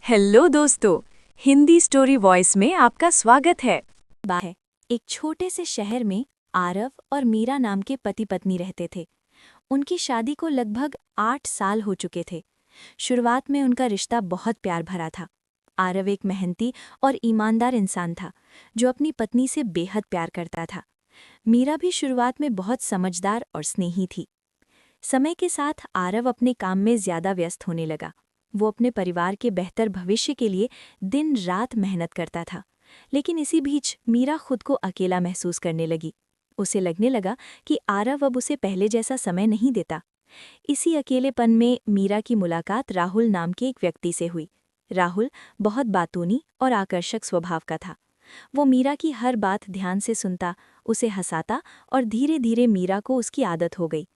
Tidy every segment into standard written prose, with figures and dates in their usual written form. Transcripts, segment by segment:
Hello दोस्तों, Hindi story voice में आपका स्वागत है। है एक छोटे से शहर में आरव और मीरा नाम के पति पत्नी रहते थे। उनकी शादी को लगभग 8 साल हो चुके थे। शुरुआत में उनका रिश्ता बहुत प्यार भरा था। आरव एक मेहनती और ईमानदार इंसान था जो अपनी पत्नी से बेहद प्यार करता था। मीरा भी शुरुआत में बहुत समझदार और स्नेही थी। समय के साथ आरव अपने काम में ज्यादा व्यस्त होने लगा। वो अपने परिवार के बेहतर भविष्य के लिए दिन रात मेहनत करता था। लेकिन इसी बीच मीरा खुद को अकेला महसूस करने लगी। उसे लगने लगा कि आरव अब उसे पहले जैसा समय नहीं देता। इसी अकेलेपन में मीरा की मुलाकात राहुल नाम के एक व्यक्ति से हुई। राहुल बहुत बातूनी और आकर्षक स्वभाव का था। वो मीरा की हर बात ध्यान से सुनता, उसे हंसाता और धीरे धीरे मीरा को उसकी आदत हो गई।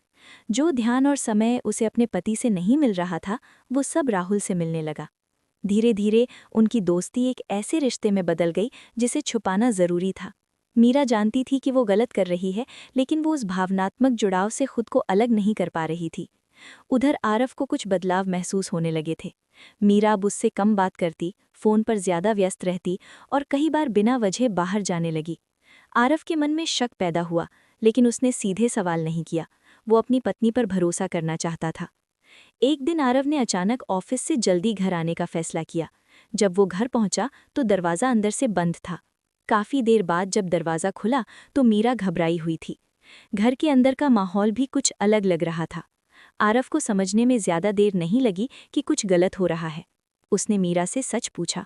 जो ध्यान और समय उसे अपने पति से नहीं मिल रहा था, वो सब राहुल से मिलने लगा। धीरे धीरे उनकी दोस्ती एक ऐसे रिश्ते में बदल गई जिसे छुपाना जरूरी था। मीरा जानती थी कि वो गलत कर रही है, लेकिन वो उस भावनात्मक जुड़ाव से खुद को अलग नहीं कर पा रही थी। उधर आरव को कुछ बदलाव महसूस होने लगे थे। मीरा अब उससे कम बात करती, फोन पर ज्यादा व्यस्त रहती और कई बार बिना वजह बाहर जाने लगी। आरव के मन में शक पैदा हुआ, लेकिन उसने सीधे सवाल नहीं किया। वो अपनी पत्नी पर भरोसा करना चाहता था। एक दिन आरव ने अचानक ऑफिस से जल्दी घर आने का फैसला किया। जब वो घर पहुंचा तो दरवाज़ा अंदर से बंद था। काफ़ी देर बाद जब दरवाज़ा खुला तो मीरा घबराई हुई थी। घर के अंदर का माहौल भी कुछ अलग लग रहा था। आरव को समझने में ज़्यादा देर नहीं लगी कि कुछ गलत हो रहा है। उसने मीरा से सच पूछा।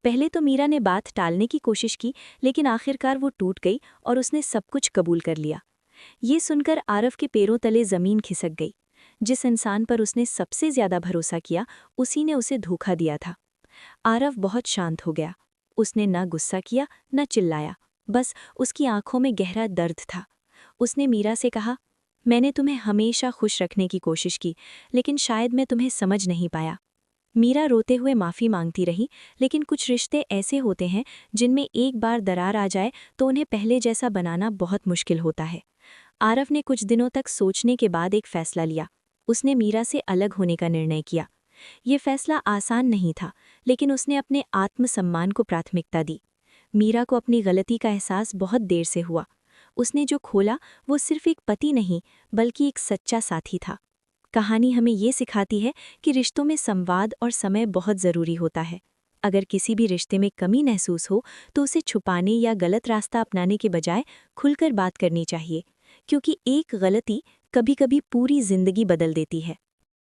पहले तो मीरा ने बात टालने की कोशिश की, लेकिन आखिरकार वो टूट गई और उसने सब कुछ कबूल कर लिया। ये सुनकर आरव के पैरों तले ज़मीन खिसक गई। जिस इंसान पर उसने सबसे ज्यादा भरोसा किया, उसी ने उसे धोखा दिया था। आरव बहुत शांत हो गया। उसने न गुस्सा किया न चिल्लाया, बस उसकी आंखों में गहरा दर्द था। उसने मीरा से कहा, मैंने तुम्हें हमेशा खुश रखने की कोशिश की, लेकिन शायद मैं तुम्हें समझ नहीं पाया। मीरा रोते हुए माफ़ी मांगती रही, लेकिन कुछ रिश्ते ऐसे होते हैं जिनमें एक बार दरार आ जाए तो उन्हें पहले जैसा बनाना बहुत मुश्किल होता है। आरव ने कुछ दिनों तक सोचने के बाद एक फैसला लिया। उसने मीरा से अलग होने का निर्णय किया। ये फैसला आसान नहीं था, लेकिन उसने अपने आत्मसम्मान को प्राथमिकता दी। मीरा को अपनी गलती का एहसास बहुत देर से हुआ। उसने जो खोला वो सिर्फ एक पति नहीं, बल्कि एक सच्चा साथी था। कहानी हमें ये सिखाती है कि रिश्तों में संवाद और समय बहुत ज़रूरी होता है। अगर किसी भी रिश्ते में कमी महसूस हो तो उसे छुपाने या गलत रास्ता अपनाने के बजाय खुलकर बात करनी चाहिए, क्योंकि एक गलती कभी-कभी पूरी जिंदगी बदल देती है।